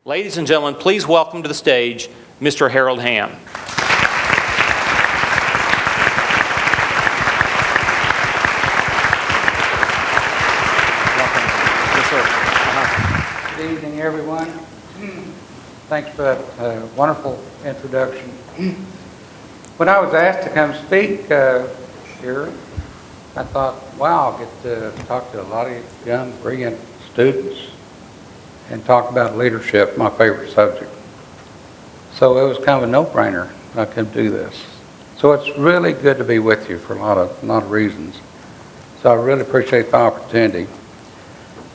Ladies and gentlemen, please welcome to the stage Mr. Harold Hamm. Welcome. Yes, sir. Good evening, everyone. Thanks for that wonderful introduction. When I was asked to come speak here, I thought, wow, I'll get to talk to a lot of young, brilliant students and talk about leadership, my favorite subject. So it was kind of a no-brainer I could do this. So it's really good to be with you for a lot of reasons. So I really appreciate the opportunity.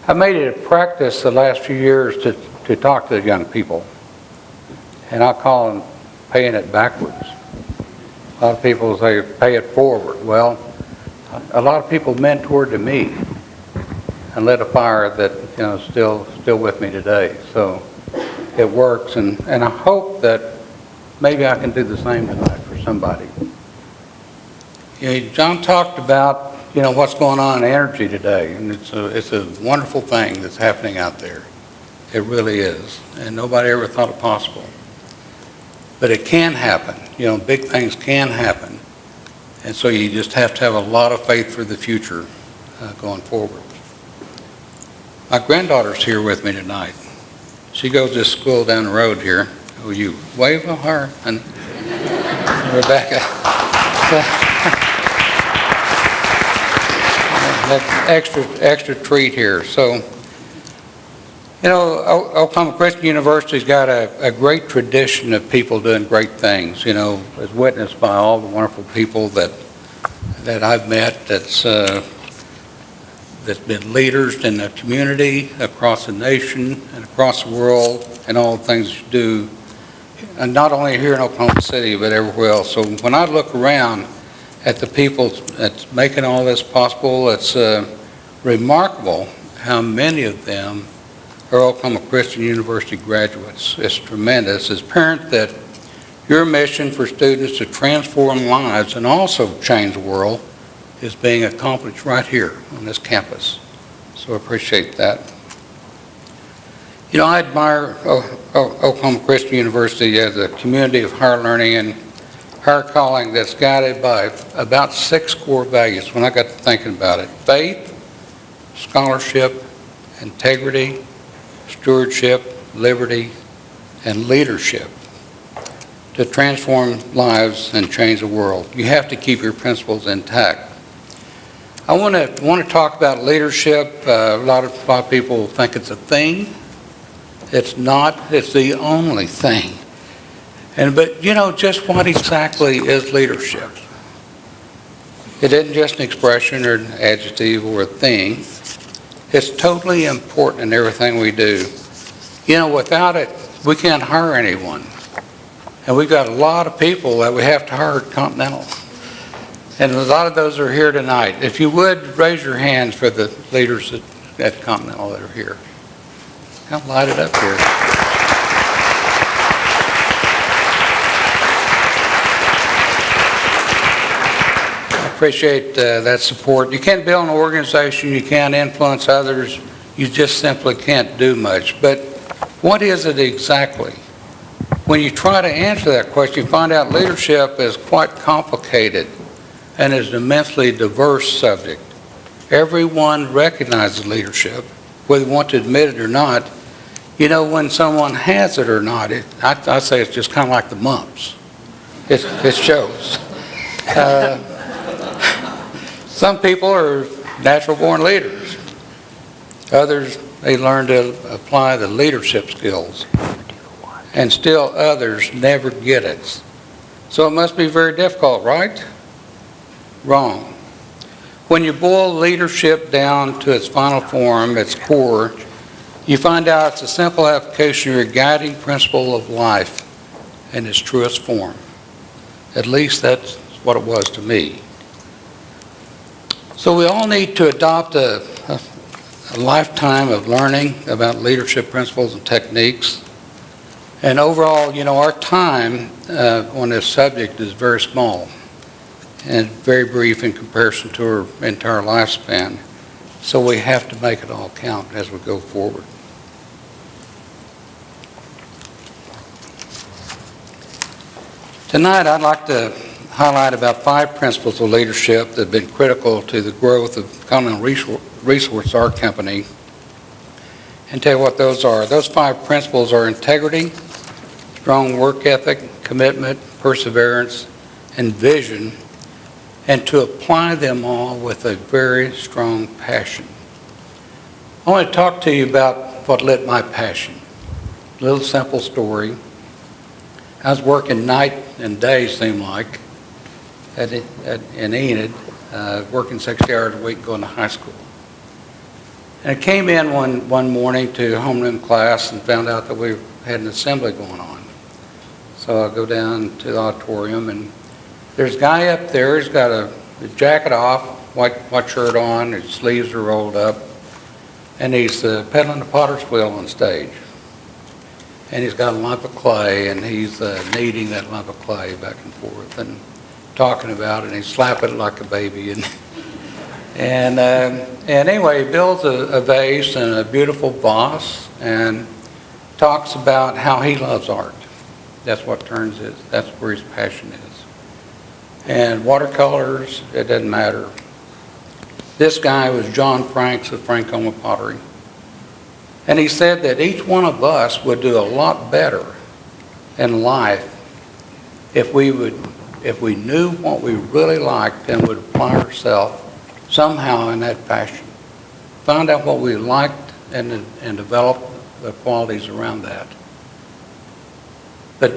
I made it a practice the last few years to talk to young people. And I call them paying it backwards. A lot of people say pay it forward. Well, a lot of people mentored to me and lit a fire that still with me today. So it works, and I hope that maybe I can do the same tonight for somebody. John talked about what's going on in energy today, and it's a wonderful thing that's happening out there. It really is, and nobody ever thought it possible. But it can happen. Big things can happen, and so you just have to have a lot of faith for the future going forward. My granddaughter's here with me tonight. She goes to school down the road here. Oh, you wave at her, and Rebecca. That extra treat here. So, Oklahoma Christian University's got a great tradition of people doing great things. As witnessed by all the wonderful people that I've met. That's been leaders in the community, across the nation, and across the world, and all the things you do, and not only here in Oklahoma City, but everywhere else. So when I look around at the people that's making all this possible, it's remarkable how many of them are Oklahoma Christian University graduates. It's tremendous. It's apparent that your mission for students to transform lives and also change the world is being accomplished right here on this campus. So I appreciate that. I admire Oklahoma Christian University as a community of higher learning and higher calling that's guided by about 6 core values when I got to thinking about it. Faith, scholarship, integrity, stewardship, liberty, and leadership to transform lives and change the world. You have to keep your principles intact. I want to talk about leadership. A lot of people think it's a thing. It's not. It's the only thing. But just what exactly is leadership? It isn't just an expression or an adjective or a thing. It's totally important in everything we do. Without it, we can't hire anyone. And we've got a lot of people that we have to hire at Continental. And a lot of those are here tonight. If you would, raise your hands for the leaders at Continental that are here. Come light it up here. I appreciate that support. You can't build an organization, you can't influence others, you just simply can't do much. But what is it exactly? When you try to answer that question, you find out leadership is quite complicated and is an immensely diverse subject. Everyone recognizes leadership, whether you want to admit it or not. When someone has it or not, I say it's just kind of like the mumps. It shows. Some people are natural-born leaders. Others, they learn to apply the leadership skills. And still others never get it. So it must be very difficult, right? Wrong. When you boil leadership down to its final form, its core, you find out it's a simple application of your guiding principle of life in its truest form. At least that's what it was to me. So we all need to adopt a lifetime of learning about leadership principles and techniques. And overall, our time on this subject is very small and very brief in comparison to our entire lifespan. So we have to make it all count as we go forward. Tonight, I'd like to highlight about 5 principles of leadership that have been critical to the growth of Continental Resource, our company, and tell you what those are. Those 5 principles are integrity, strong work ethic, commitment, perseverance, and vision, and to apply them all with a very strong passion. I want to talk to you about what lit my passion. A little simple story. I was working night and day, seemed like, in Enid, working 60 hours a week going to high school. And I came in one morning to homeroom class and found out that we had an assembly going on. So I go down to the auditorium, and there's a guy up there. He's got his jacket off, white shirt on, his sleeves are rolled up, and he's pedaling the potter's wheel on stage. And he's got a lump of clay, and he's kneading that lump of clay back and forth and talking about it, and he's slapping it like a baby. And anyway, he builds a vase and a beautiful vase and talks about how he loves art. That's what that's where his passion is. And watercolors, it doesn't matter. This guy was John Franks of Frankoma Pottery. And he said that each one of us would do a lot better in life if we knew what we really liked and would apply ourselves somehow in that fashion. Find out what we liked and develop the qualities around that. But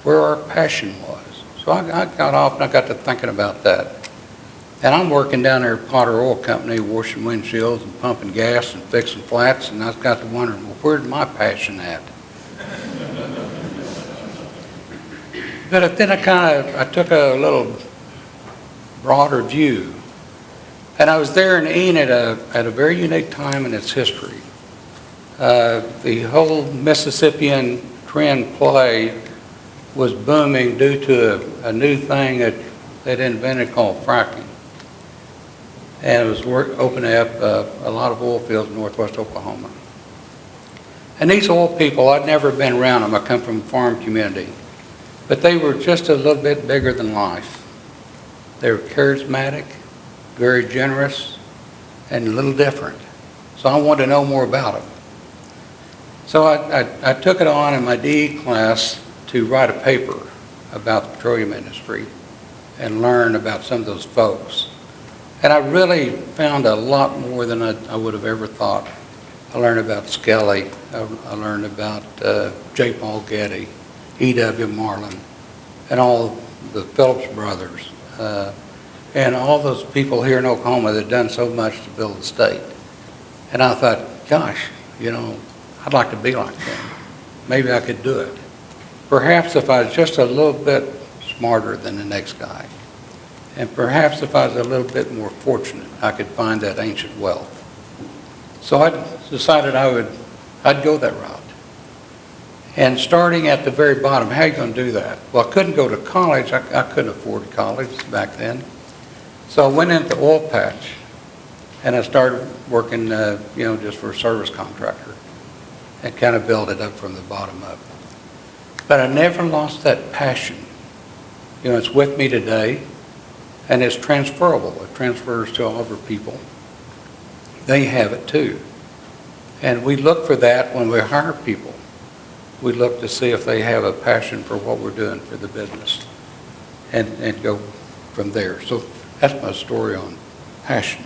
where our passion was. So I got off and I got to thinking about that. And I'm working down there at Potter Oil Company, washing windshields and pumping gas and fixing flats, and I got to wondering, well, where's my passion at? But then I took a little broader view, and I was there in Enid at a very unique time in its history. The whole Mississippian Trend play was booming due to a new thing that they'd invented called fracking. And it was opening up a lot of oil fields in northwest Oklahoma. And these oil people, I'd never been around them. I come from a farm community. But they were just a little bit bigger than life. They were charismatic, very generous, and a little different. So I wanted to know more about them. So I took it on in my DE class to write a paper about the petroleum industry and learn about some of those folks. And I really found a lot more than I would have ever thought. I learned about Skelly. I learned about J. Paul Getty, E.W. Marlin, and all the Phillips brothers, and all those people here in Oklahoma that have done so much to build the state. And I thought, gosh, I'd like to be like them. Maybe I could do it. Perhaps if I was just a little bit smarter than the next guy. And perhaps if I was a little bit more fortunate, I could find that ancient wealth. So I decided I'd go that route. And starting at the very bottom, how are you going to do that? Well, I couldn't go to college. I couldn't afford college back then. So I went into oil patch, and I started working, just for a service contractor, and kind of built it up from the bottom up. But I never lost that passion. It's with me today. And it's transferable. It transfers to all of our people. They have it too. And we look for that when we hire people. We look to see if they have a passion for what we're doing for the business and go from there. So that's my story on passion.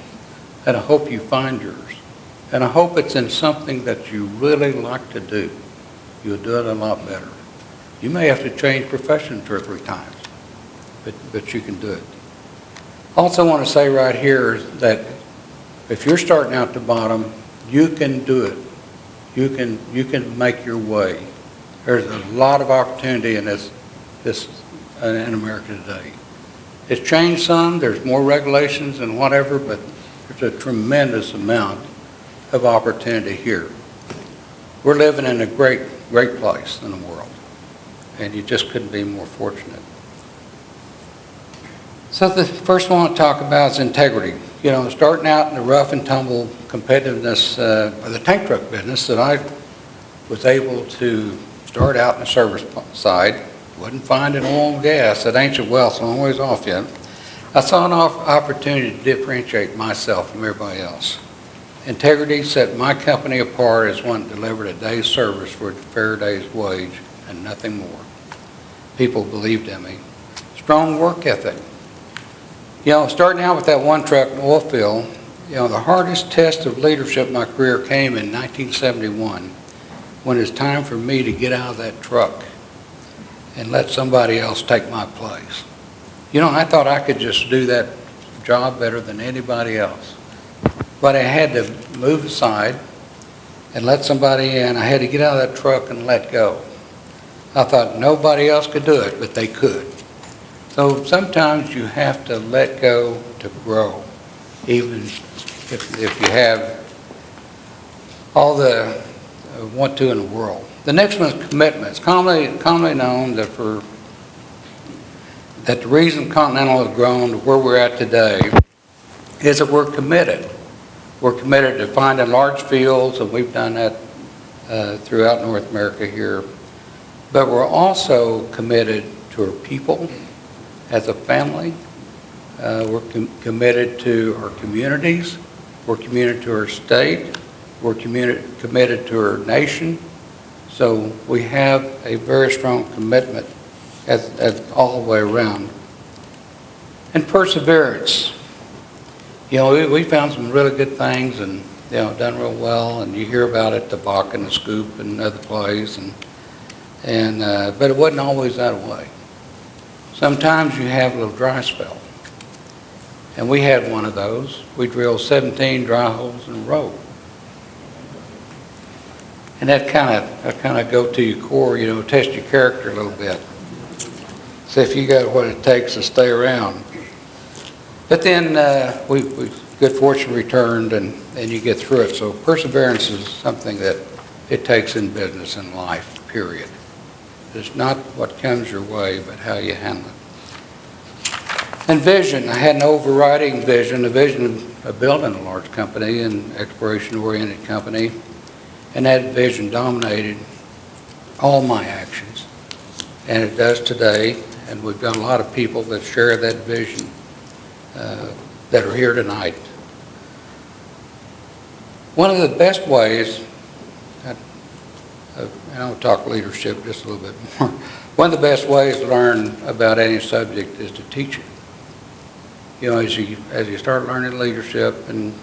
And I hope you find yours. And I hope it's in something that you really like to do. You'll do it a lot better. You may have to change profession 2 or 3 times, but you can do it. Also want to say right here that if you're starting out the bottom, you can do it. You can make your way. There's a lot of opportunity in this in America today. It's changed some. There's more regulations and whatever, but there's a tremendous amount of opportunity here. We're living in a great place in the world, and you just couldn't be more fortunate. So the first one I want to talk about is integrity. Starting out in the rough and tumble competitiveness of the tank truck business, that I was able to start out in the service side, Wasn't finding oil and gas. That ancient wealth's a long ways off yet. I saw an opportunity to differentiate myself from everybody else. Integrity set my company apart as one that delivered a day's service for a fair day's wage and nothing more. People believed in me. Strong work ethic. Starting out with that one truck oil field, the hardest test of leadership in my career came in 1971 when it's time for me to get out of that truck and let somebody else take my place. I thought I could just do that job better than anybody else. But I had to move aside and let somebody in. I had to get out of that truck and let go. I thought nobody else could do it, but they could. So sometimes you have to let go to grow, even if you have all the want to in the world. The next one is commitment. It's commonly known that the reason Continental has grown to where we're at today is that we're committed. We're committed to finding large fields, and we've done that throughout North America here. But we're also committed to our people as a family. We're committed to our communities. We're committed to our state. We're committed to our nation. So we have a very strong commitment as all the way around. And perseverance. We found some really good things and, done real well, and you hear about it, the Bach and the Scoop and other plays, but it wasn't always that way. Sometimes you have a little dry spell, and we had one of those. We drilled 17 dry holes in a row. And that kind of go to your core, test your character a little bit. See if you got what it takes to stay around. But then we good fortune returned, and you get through it. So perseverance is something that it takes in business and life, period. It's not what comes your way, but how you handle it. And vision. I had an overriding vision, a vision of building a large company, an exploration-oriented company, and that vision dominated all my actions. And it does today, and we've got a lot of people that share that vision that are here tonight. One of the best ways, and I'll talk leadership just a little bit more, one of the best ways to learn about any subject is to teach it. As you start learning leadership, and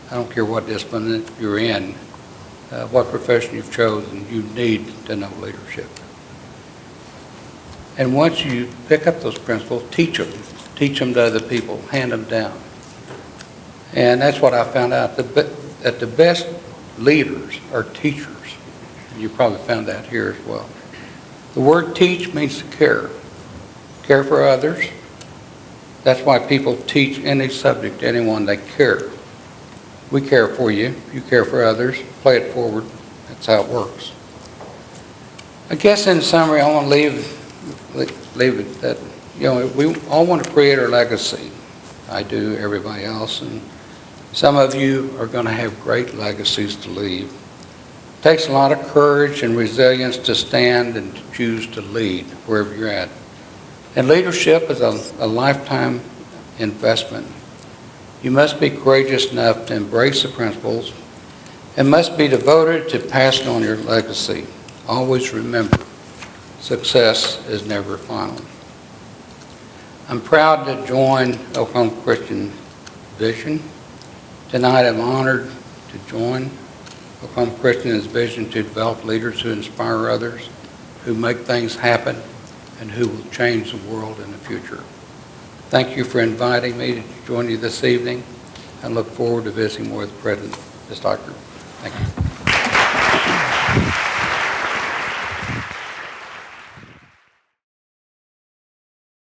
I don't care what discipline you're in, what profession you've chosen, you need to know leadership. And once you pick up those principles, teach them. Teach them to other people, hand them down. And that's what I found out, that the best leaders are teachers. And you probably found that here as well. The word teach means to care. Care for others. That's why people teach any subject to anyone. They care. We care for you. You care for others. Play it forward. That's how it works. I guess in summary, I want to leave it that we all want to create our legacy. I do, everybody else, and some of you are going to have great legacies to leave. It takes a lot of courage and resilience to stand and to choose to lead wherever you're at. And leadership is a lifetime investment. You must be courageous enough to embrace the principles and must be devoted to passing on your legacy. Always remember, success is never final. I'm proud to join Oklahoma Christian Vision. Tonight I'm honored to join Oklahoma Christian's vision to develop leaders who inspire others, who make things happen, and who will change the world in the future. Thank you for inviting me to join you this evening. I look forward to visiting more with President Stocker. Thank you.